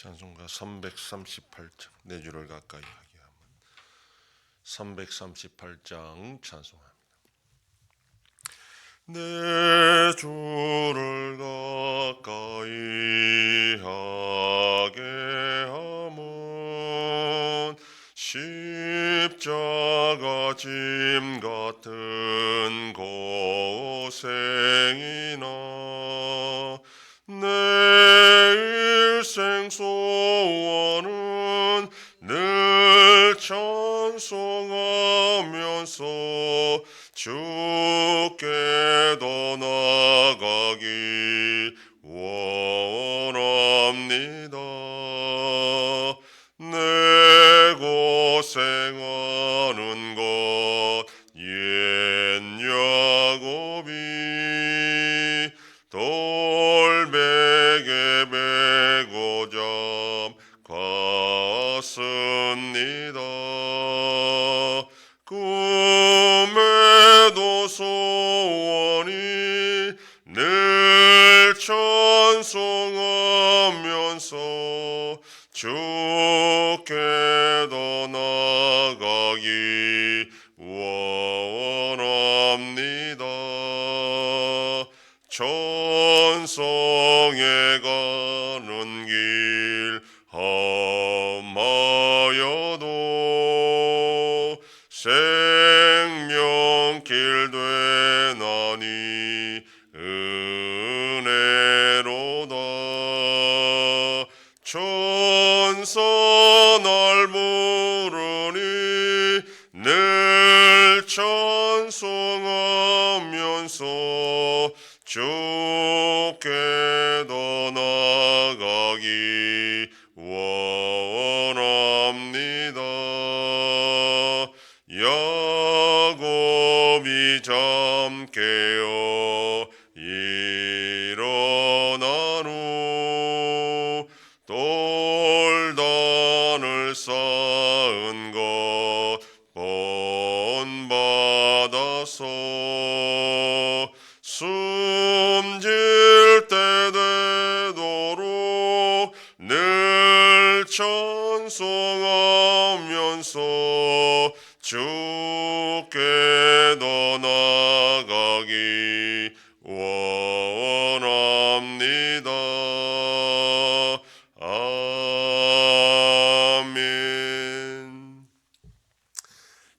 찬송가 338장 내 주를 가까이 하게 하면 338장 찬송합니다. 내 주를 가까이 하게 하면 십자가 짐 같은 고생이나 내 일생 소원은 늘 찬송하면서 주께도 나가기 원합니다. 내 고생하는 것 옛 야곱이 돌베개 메고 잠갔습니다. 꿈에도 소원이 늘 찬송하면서 주께도 나가기 원합니다. 천성에 가는 길 험하여도 생명길 되나니 은혜로다. 천사 날 부르니 늘 찬송하면서 주께도 나가기 원합니다. 야곱이 잠 깨어 일어난 후 돌단을 쌓은 것 본받아서 숨질 때 되도록 늘 찬송하면서 주께도 나가기 원합니다. 아멘.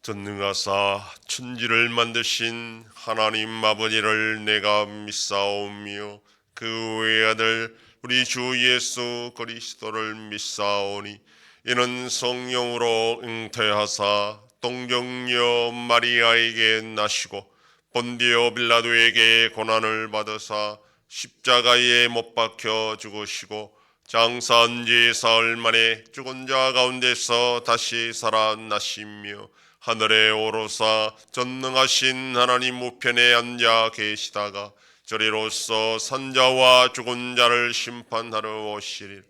전능하사 천지를 만드신 하나님 아버지를 내가 믿사오며 그 외아들 우리 주 예수 그리스도를 믿사오니 이는 성령으로 잉태하사 동정녀 마리아에게 나시고 본디오 빌라도에게 고난을 받으사 십자가에 못 박혀 죽으시고 장사한 지 사흘 만에 죽은 자 가운데서 다시 살아나시며 하늘에 오르사 전능하신 하나님 우편에 앉아 계시다가 저리로서 산자와 죽은 자를 심판하러 오시리라.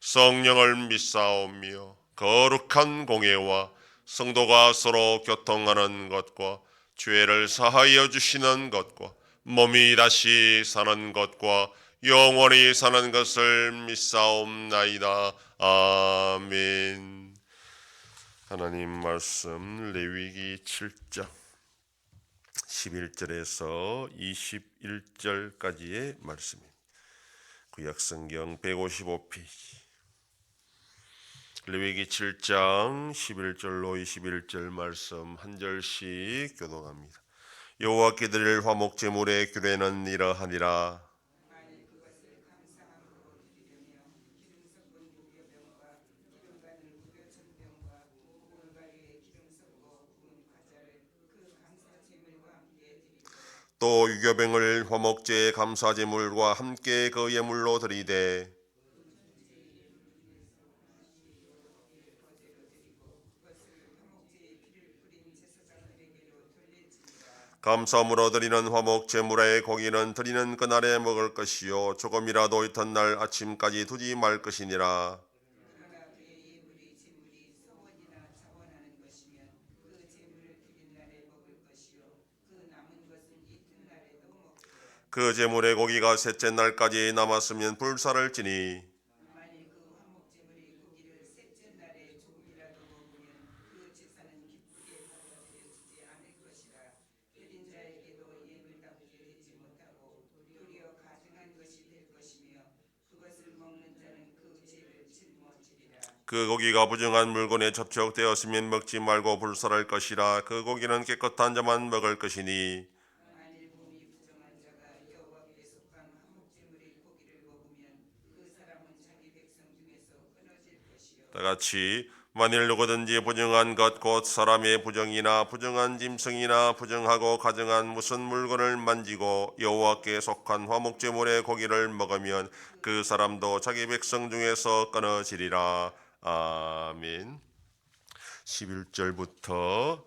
성령을 믿사오며 거룩한 공예와 성도가 서로 교통하는 것과 죄를 사하여 주시는 것과 몸이 다시 사는 것과 영원히 사는 것을 믿사옵나이다. 아멘. 하나님 말씀 레위기 7장 11절에서 21절까지의 말씀입니다. 구약성경 155페이지 레위기 7장 11절로 21절 말씀 한 절씩 교독합니다. 여호와께 드릴 화목 제물의 규례는 이러하니라. 또 유교병을 화목제의 감사제물과 함께 그 예물로 드리되 감사물로 드리는 화목제물의 고기는 드리는 그날에 먹을 것이요 조금이라도 이튿날 아침까지 두지 말 것이니라. 그 제물의 고기가 셋째 날까지 남았으면 불사를 지니 그 고기가 부정한 물건에 접촉되었으면 먹지 말고 불살할 것이라. 그 고기는 깨끗한 자만 먹을 것이니 만일 몸이 부정한 자가 여호와께 속한 화목제물의 고기를 먹으면 그 사람은 자기 백성 중에서 끊어질 것이요 다 같이 만일 누구든지 부정한 것 곧 사람의 부정이나 부정한 짐승이나 부정하고 가증한 무슨 물건을 만지고 여호와께 속한 화목제물의 고기를 먹으면 그 사람도 자기 백성 중에서 끊어지리라. 아멘. 11절부터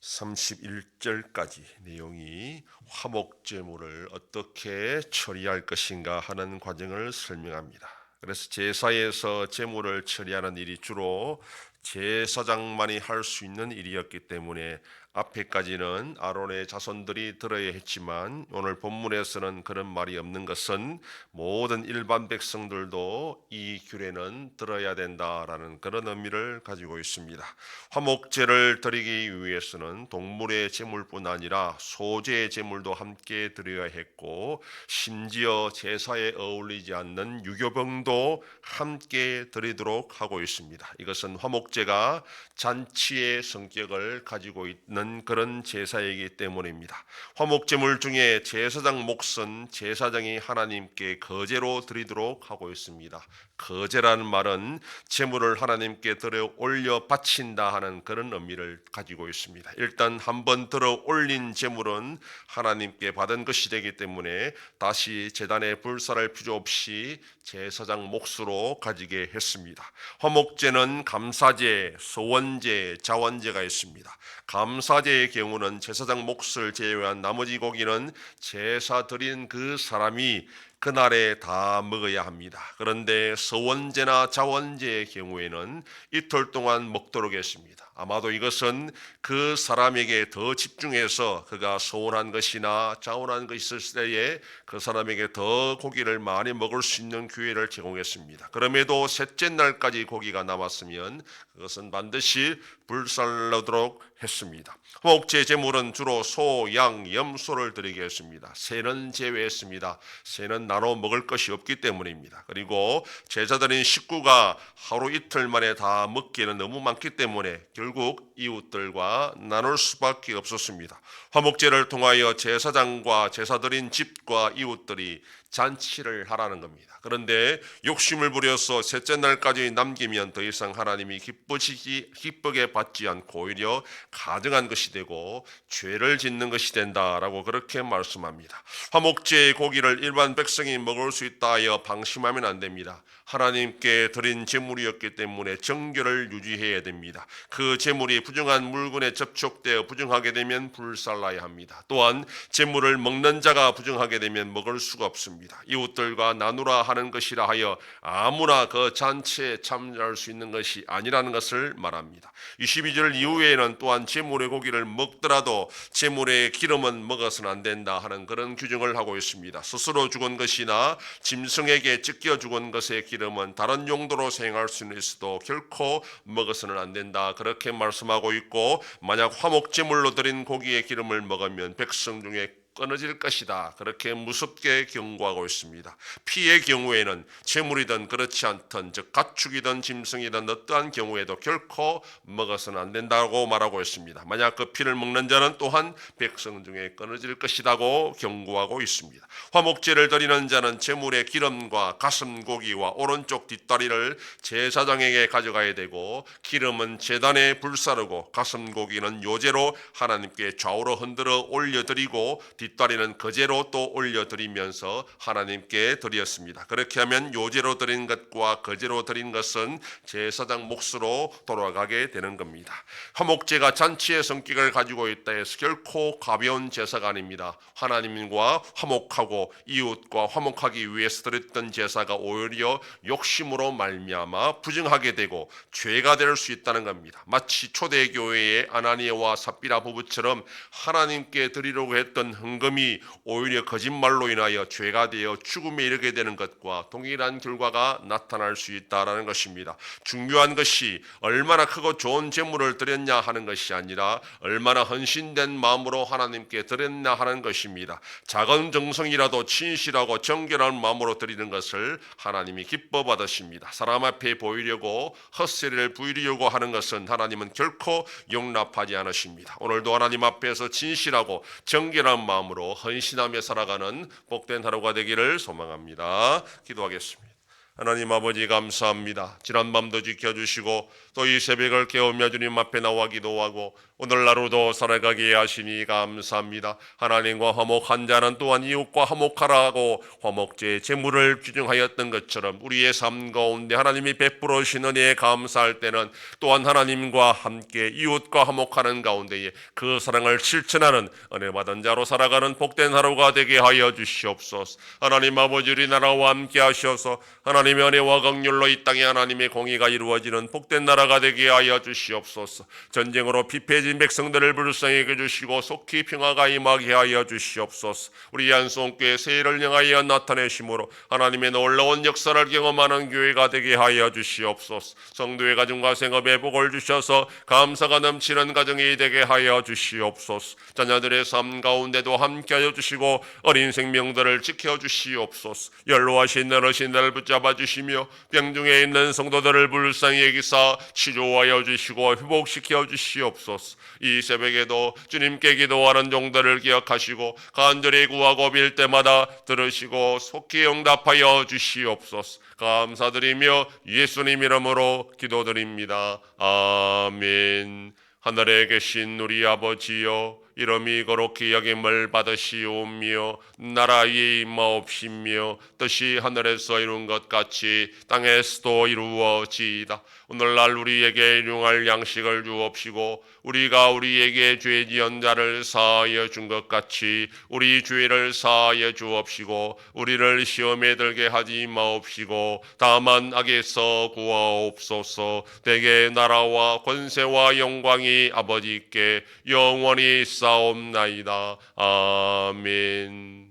31절까지 내용이 화목제물을 어떻게 처리할 것인가 하는 과정을 설명합니다. 그래서 제사에서 제물을 처리하는 일이 주로 제사장만이 할 수 있는 일이었기 때문에 앞에까지는 아론의 자손들이 들어야 했지만 오늘 본문에서는 그런 말이 없는 것은 모든 일반 백성들도 이 규례는 들어야 된다라는 그런 의미를 가지고 있습니다. 화목제를 드리기 위해서는 동물의 제물뿐 아니라 소재의 제물도 함께 드려야 했고 심지어 제사에 어울리지 않는 유교병도 함께 드리도록 하고 있습니다. 이것은 화목제가 잔치의 성격을 가지고 있는 그런 제사이기 때문입니다. 화목제물 중에 제사장 몫은 제사장이 하나님께 거제로 드리도록 하고 있습니다. 거제라는 말은 제물을 하나님께 들어 올려 바친다 하는 그런 의미를 가지고 있습니다. 일단 한번 들어 올린 제물은 하나님께 받은 것이 되기 때문에 다시 제단에 불살할 필요 없이 제사장 몫으로 가지게 했습니다. 화목제는 감사제, 소원제, 자원제가 있습니다. 감사제의 경우는 제사장 몫을 제외한 나머지 고기는 제사 드린 그 사람이 그날에 다 먹어야 합니다. 그런데 서원제나 자원제의 경우에는 이틀 동안 먹도록 했습니다. 아마도 이것은 그 사람에게 더 집중해서 그가 서원한 것이나 자원한 것이 있을 때에 그 사람에게 더 고기를 많이 먹을 수 있는 기회를 제공했습니다. 그럼에도 셋째 날까지 고기가 남았으면 그것은 반드시 불살르도록 했습니다. 화목제 제물은 주로 소, 양, 염소를 드리게 했습니다. 새는 제외했습니다. 새는 나눠 먹을 것이 없기 때문입니다. 그리고 제자들인 식구가 하루 이틀 만에 다 먹기에는 너무 많기 때문에 결국 이웃들과 나눌 수밖에 없었습니다. 화목제를 통하여 제사장과 제사드린 집과 이웃들이 잔치를 하라는 겁니다. 그런데 욕심을 부려서 셋째 날까지 남기면 더 이상 하나님이 기쁘게 받지 않고 오히려 가증한 것이 되고 죄를 짓는 것이 된다라고 그렇게 말씀합니다. 화목제의 고기를 일반 백성이 먹을 수 있다 하여 방심하면 안 됩니다. 하나님께 드린 제물이었기 때문에 정결을 유지해야 됩니다. 그 제물이 부정한 물건에 접촉되어 부정하게 되면 불살라야 합니다. 또한 제물을 먹는 자가 부정하게 되면 먹을 수가 없습니다. 이웃들과 나누라 하는 것이라 하여 아무나 그 잔치에 참여할 수 있는 것이 아니라는 것을 말합니다. 22절 이후에는 또한 제물의 고기를 먹더라도 제물의 기름은 먹어서는 안 된다 하는 그런 규정을 하고 있습니다. 스스로 죽은 것이나 짐승에게 찢겨 죽은 것의 기름은 다른 용도로 사용할 수는 있어도 결코 먹어서는 안 된다 그렇게 말씀하고 있고, 만약 화목제물로 드린 고기의 기름을 먹으면 백성 중에 끊어질 것이다 그렇게 무섭게 경고하고 있습니다. 피의 경우에는 재물이든 그렇지 않든 즉 가축이든 짐승이든 어떠한 경우에도 결코 먹어서는 안 된다고 말하고 있습니다. 만약 그 피를 먹는 자는 또한 백성 중에 끊어질 것이라고 경고하고 있습니다. 화목제를 드리는 자는 제물의 기름과 가슴고기와 오른쪽 뒷다리를 제사장에게 가져가야 되고, 기름은 제단에 불사르고 가슴고기는 요제로 하나님께 좌우로 흔들어 올려드리고 뒷다리는 거제로 또 올려드리면서 하나님께 드렸습니다. 그렇게 하면 요제로 드린 것과 거제로 드린 것은 제사장 몫으로 돌아가게 되는 겁니다. 화목제가 잔치의 성격을 가지고 있다 해서 결코 가벼운 제사가 아닙니다. 하나님과 화목하고 이웃과 화목하기 위해서 드렸던 제사가 오히려 욕심으로 말미암아 부정하게 되고 죄가 될 수 있다는 겁니다. 마치 초대교회의 아나니아와 삽비라 부부처럼 하나님께 드리려고 했던 헌금이 오히려 거짓말로 인하여 죄가 되어 죽음에 이르게 되는 것과 동일한 결과가 나타날 수 있다라는 것입니다. 중요한 것이 얼마나 크고 좋은 제물을 드렸냐 하는 것이 아니라 얼마나 헌신된 마음으로 하나님께 드렸냐 하는 것입니다. 작은 정성이라도 진실하고 정결한 마음으로 드리는 것을 하나님이 기뻐 받으십니다. 사람 앞에 보이려고 헛세를 부리려고 하는 것은 하나님은 결코 용납하지 않으십니다. 오늘도 하나님 앞에서 진실하고 정결한 마음으로 헌신하며 살아가는 복된 하루가 되기를 소망합니다. 기도하겠습니다. 하나님 아버지 감사합니다. 지난 밤도 지켜주시고 또 이 새벽을 깨우며 주님 앞에 나와 기도하고 오늘 하루도 살아가게 하시니 감사합니다. 하나님과 화목한 자는 또한 이웃과 화목하라고 화목제의 제물을 규정하였던 것처럼 우리의 삶 가운데 하나님이 베풀어 주신 은혜에 감사할 때는 또한 하나님과 함께 이웃과 화목하는 가운데에 그 사랑을 실천하는 은혜 받은 자로 살아가는 복된 하루가 되게 하여 주시옵소서. 하나님 아버지 우리나라와 함께 하셔서 하나님의 은혜와 긍휼로 이 땅에 하나님의 공의가 이루어지는 복된 나라가 되게 하여 주시옵소서. 전쟁으로 피폐해진 백성들을 불쌍히 여겨주시고 속히 평화가 임하게 하여 주시옵소서. 우리 안수원교회 새해를 향하여 나타내심으로 하나님의 놀라운 역사를 경험하는 교회가 되게 하여 주시옵소서. 성도의 가정과 생업에 복을 주셔서 감사가 넘치는 가정이 되게 하여 주시옵소서. 자녀들의 삶 가운데도 함께하여 주시고 어린 생명들을 지켜주시옵소서. 연로하신 어르신들을 붙잡아 주시며 병중에 있는 성도들을 불쌍히 여기사 치료하여 주시고 회복시켜 주시옵소서. 이 새벽에도 주님께 기도하는 종들을 기억하시고 간절히 구하고 빌 때마다 들으시고 속히 응답하여 주시옵소서. 감사드리며 예수님 이름으로 기도드립니다. 아멘. 하늘에 계신 우리 아버지여, 이름이 거룩히 여김을 받으시오며 나라의 임하옵시며 뜻이 하늘에서 이룬 것 같이 땅에서도 이루어지이다. 오늘날 우리에게 일용할 양식을 주옵시고 우리가 우리에게 죄 지은 자를 사하여 준 것 같이 우리 죄를 사하여 주옵시고 우리를 시험에 들게 하지 마옵시고 다만 악에서 구하옵소서. 대개 나라와 권세와 영광이 아버지께 영원히 싸움나이다. 아멘.